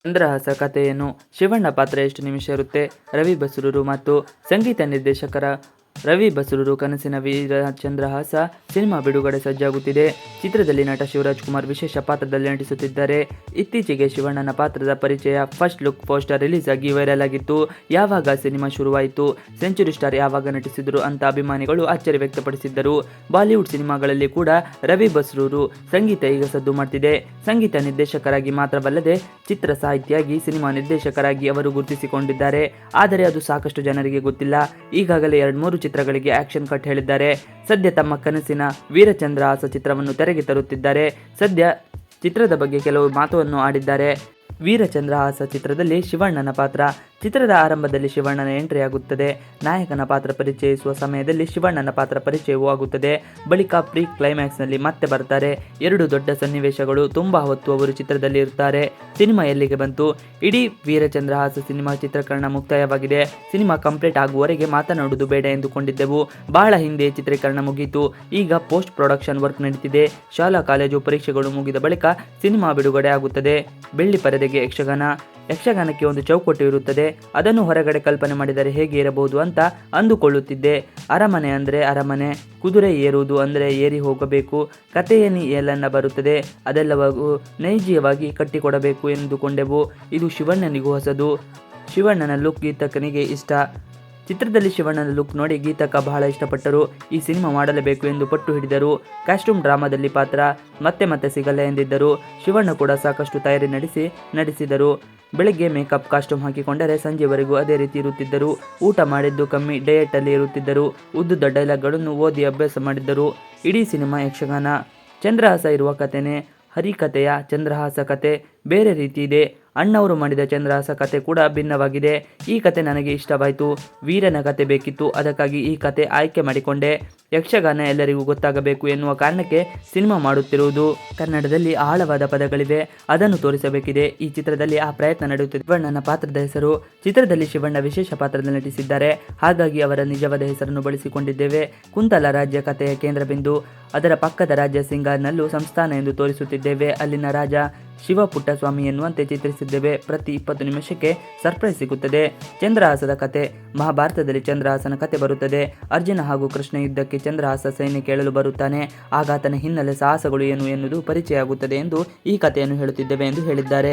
ಚಂದ್ರಹಾಸ ಕಥೆಯನ್ನು ಶಿವಣ್ಣ ಪಾತ್ರ ಎಷ್ಟು ನಿಮಿಷ ಇರುತ್ತೆ? ರವಿ ಬಸ್ರೂರು ಮತ್ತು ಸಂಗೀತ ನಿರ್ದೇಶಕರ ರವಿ ಬಸ್ರೂರು ಕನಸಿನ ವೀರ ಚಂದ್ರಹಾಸ ಸಿನಿಮಾ ಬಿಡುಗಡೆ ಸಜ್ಜಾಗುತ್ತಿದೆ. ಚಿತ್ರದಲ್ಲಿ ನಟ ಶಿವರಾಜ್ ಕುಮಾರ್ ವಿಶೇಷ ಪಾತ್ರದಲ್ಲಿ ನಟಿಸುತ್ತಿದ್ದಾರೆ. ಇತ್ತೀಚೆಗೆ ಶಿವಣ್ಣನ ಪಾತ್ರದ ಪರಿಚಯ ಫಸ್ಟ್ ಲುಕ್ ಪೋಸ್ಟರ್ ರಿಲೀಸ್ ಆಗಿ ವೈರಲ್ ಆಗಿತ್ತು. ಯಾವಾಗ ಸಿನಿಮಾ ಶುರುವಾಯಿತು, ಸೆಂಚುರಿ ಸ್ಟಾರ್ ಯಾವಾಗ ನಟಿಸಿದ್ರು ಅಂತ ಅಭಿಮಾನಿಗಳು ಅಚ್ಚರಿ ವ್ಯಕ್ತಪಡಿಸಿದ್ದರು. ಬಾಲಿವುಡ್ ಸಿನಿಮಾಗಳಲ್ಲಿ ಕೂಡ ರವಿ ಬಸ್ರೂರು ಸಂಗೀತ ಈಗ ಸದ್ದು ಮಾಡ್ತಿದೆ. ಸಂಗೀತ ನಿರ್ದೇಶಕರಾಗಿ ಮಾತ್ರವಲ್ಲದೆ ಚಿತ್ರ ಸಾಹಿತಿಯಾಗಿ ಸಿನಿಮಾ ನಿರ್ದೇಶಕರಾಗಿ ಅವರು ಗುರುತಿಸಿಕೊಂಡಿದ್ದಾರೆ. ಆದರೆ ಅದು ಸಾಕಷ್ಟು ಜನರಿಗೆ ಗೊತ್ತಿಲ್ಲ. ಈಗಾಗಲೇ 2-3 ಚಿತ್ರಗಳಿಗೆ ಆಕ್ಷನ್ ಕಟ್ ಹೇಳಿದ್ದಾರೆ. ಸದ್ಯ ತಮ್ಮ ಕನಸಿನ ವೀರಚಂದ್ರಹಾಸ ಚಿತ್ರವನ್ನು ತೆರೆಗೆ ತರುತ್ತಿದ್ದಾರೆ. ಸದ್ಯ ಚಿತ್ರದ ಬಗ್ಗೆ ಕೆಲವು ಮಾತನ್ನು ಆಡಿದ್ದಾರೆ. ವೀರಚಂದ್ರಹಾಸ ಚಿತ್ರದಲ್ಲಿ ಶಿವಣ್ಣನ ಪಾತ್ರ. ಚಿತ್ರದ ಆರಂಭದಲ್ಲಿ ಶಿವಣ್ಣನ ಎಂಟ್ರಿ ಆಗುತ್ತದೆ. ನಾಯಕನ ಪಾತ್ರ ಪರಿಚಯಿಸುವ ಸಮಯದಲ್ಲಿ ಶಿವಣ್ಣನ ಪಾತ್ರ ಪರಿಚಯವೂ ಆಗುತ್ತದೆ. ಬಳಿಕ ಪ್ರೀ ಕ್ಲೈಮ್ಯಾಕ್ಸ್ನಲ್ಲಿ ಮತ್ತೆ ಬರ್ತಾರೆ. 2 ದೊಡ್ಡ ಸನ್ನಿವೇಶಗಳು. ತುಂಬಾ ಹೊತ್ತು ಅವರು ಚಿತ್ರದಲ್ಲಿ ಇರ್ತಾರೆ. ಸಿನಿಮಾ ಎಲ್ಲಿಗೆ ಬಂತು? ಇಡೀ ವೀರಚಂದ್ರಹಾಸ ಸಿನಿಮಾ ಚಿತ್ರೀಕರಣ ಮುಕ್ತಾಯವಾಗಿದೆ. ಸಿನಿಮಾ ಕಂಪ್ಲೀಟ್ ಆಗುವವರೆಗೆ ಮಾತನಾಡುವುದು ಬೇಡ ಎಂದುಕೊಂಡಿದ್ದೆವು. ಬಹಳ ಹಿಂದೆ ಚಿತ್ರೀಕರಣ ಮುಗಿಯಿತು. ಈಗ ಪೋಸ್ಟ್ ಪ್ರೊಡಕ್ಷನ್ ವರ್ಕ್ ನಡೀತಿದೆ. ಶಾಲಾ ಕಾಲೇಜು ಪರೀಕ್ಷೆಗಳು ಮುಗಿದ ಬಳಿಕ ಸಿನಿಮಾ ಬಿಡುಗಡೆ ಆಗುತ್ತದೆ. ಬೆಳ್ಳಿ ಪರದೆಗೆ ಯಕ್ಷಗಾನಕ್ಕೆ ಒಂದು ಚೌಕಟ್ಟು ಇರುತ್ತದೆ. ಅದನ್ನು ಹೊರಗಡೆ ಕಲ್ಪನೆ ಮಾಡಿದರೆ ಹೇಗೆ ಇರಬಹುದು ಅಂತ ಅಂದುಕೊಳ್ಳುತ್ತಿದ್ದೆ. ಅರಮನೆ ಅಂದರೆ ಅರಮನೆ, ಕುದುರೆ ಏರುವುದು ಅಂದರೆ ಏರಿ ಹೋಗಬೇಕು, ಕಥೆಯಲ್ಲಿ ಏಲನ್ನ ಬರುತ್ತದೆ, ಅದೆಲ್ಲವೂ ನೈಜವಾಗಿ ಕಟ್ಟಿಕೊಡಬೇಕು ಎಂದುಕೊಂಡೆವು. ಇದು ಶಿವಣ್ಣನಿಗೂ ಹೊಸದು. ಶಿವಣ್ಣನ ಲುಕ್ ಗೀತಕ್ಕನಿಗೆ ಇಷ್ಟ. ಚಿತ್ರದಲ್ಲಿ ಶಿವಣ್ಣನ ಲುಕ್ ನೋಡಿ ಗೀತಕ್ಕ ಬಹಳ ಇಷ್ಟಪಟ್ಟರು. ಈ ಸಿನಿಮಾ ಮಾಡಲೇಬೇಕು ಎಂದು ಪಟ್ಟು ಹಿಡಿದರು. ಕಾಸ್ಟ್ಯೂಮ್ ಡ್ರಾಮಾದಲ್ಲಿ ಪಾತ್ರ ಮತ್ತೆ ಸಿಗಲ್ಲ ಎಂದಿದ್ದರು. ಶಿವಣ್ಣ ಕೂಡ ಸಾಕಷ್ಟು ತಯಾರಿ ನಡೆಸಿದರು. ಬೆಳಗ್ಗೆ ಮೇಕಪ್ ಕಾಸ್ಟ್ಯೂಮ್ ಹಾಕಿಕೊಂಡರೆ ಸಂಜೆವರೆಗೂ ಅದೇ ರೀತಿ ಇರುತ್ತಿದ್ದರು. ಊಟ ಮಾಡಿದ್ದು ಕಮ್ಮಿ, ಡಯಟ್ ಅಲ್ಲಿ ಇರುತ್ತಿದ್ದರು. ಉದ್ದುದ ಡೈಲಾಗ್ಗಳನ್ನು ಓದಿ ಅಭ್ಯಾಸ ಮಾಡಿದ್ದರು. ಇಡೀ ಸಿನಿಮಾ ಯಕ್ಷಗಾನ. ಚಂದ್ರಹಾಸ ಇರುವ ಕಥೆನೇ ಹರಿಕಥೆಯ ಚಂದ್ರಹಾಸ ಕತೆ ಬೇರೆ ರೀತಿ ಇದೆ. ಅಣ್ಣವರು ಮಾಡಿದ ಚಂದ್ರಹಾಸ ಕತೆ ಕೂಡ ಭಿನ್ನವಾಗಿದೆ. ಈ ಕತೆ ನನಗೆ ಇಷ್ಟವಾಯಿತು. ವೀರನ ಕತೆ ಬೇಕಿತ್ತು, ಅದಕ್ಕಾಗಿ ಈ ಕತೆ ಆಯ್ಕೆ ಮಾಡಿಕೊಂಡೆ. ಯಕ್ಷಗಾನ ಎಲ್ಲರಿಗೂ ಗೊತ್ತಾಗಬೇಕು ಎನ್ನುವ ಕಾರಣಕ್ಕೆ ಸಿನಿಮಾ ಮಾಡುತ್ತಿರುವುದು. ಕನ್ನಡದಲ್ಲಿ ಆಳವಾದ ಪದಗಳಿವೆ, ಅದನ್ನು ತೋರಿಸಬೇಕಿದೆ. ಈ ಚಿತ್ರದಲ್ಲಿ ಆ ಪ್ರಯತ್ನ ನಡೆಯುತ್ತಿದೆ. ಶಿವಣ್ಣನ ಪಾತ್ರದ ಹೆಸರು. ಚಿತ್ರದಲ್ಲಿ ಶಿವಣ್ಣ ವಿಶೇಷ ಪಾತ್ರದಲ್ಲಿ ನಟಿಸಿದ್ದಾರೆ. ಹಾಗಾಗಿ ಅವರ ನಿಜವಾದ ಹೆಸರನ್ನು ಬಳಸಿಕೊಂಡಿದ್ದೇವೆ. ಕುಂತಲ ರಾಜ್ಯ ಕಥೆಯ ಕೇಂದ್ರ ಬಿಂದು. ಅದರ ಪಕ್ಕದ ರಾಜ್ಯ ಸಿಂಗಾರ್ನಲ್ಲೂ ಸಂಸ್ಥಾನ ಎಂದು ತೋರಿಸುತ್ತಿದ್ದೇವೆ. ಅಲ್ಲಿನ ರಾಜ ಶಿವಪುಟ್ಟಸ್ವಾಮಿ ಎನ್ನುವಂತೆ ಚಿತ್ರಿಸಿದ್ದೇವೆ. ಪ್ರತಿ 20 ನಿಮಿಷಕ್ಕೆ ಸರ್ಪ್ರೈಸ್ ಸಿಗುತ್ತದೆ. ಚಂದ್ರಹಾಸದ ಕತೆ. ಮಹಾಭಾರತದಲ್ಲಿ ಚಂದ್ರಹಾಸನ ಕತೆ ಬರುತ್ತದೆ. ಅರ್ಜುನ ಹಾಗೂ ಕೃಷ್ಣ ಯುದ್ಧಕ್ಕೆ ಚಂದ್ರಹಾಸ ಸೈನ್ಯ ಕೇಳಲು ಬರುತ್ತಾನೆ. ಆಗ ಆತನ ಹಿನ್ನೆಲೆ ಸಾಹಸಗಳು ಏನು ಎನ್ನುವುದು ಪರಿಚಯ ಆಗುತ್ತದೆ ಎಂದು ಈ ಕಥೆಯನ್ನು ಹೇಳುತ್ತಿದ್ದೇವೆ ಎಂದು ಹೇಳಿದ್ದಾರೆ.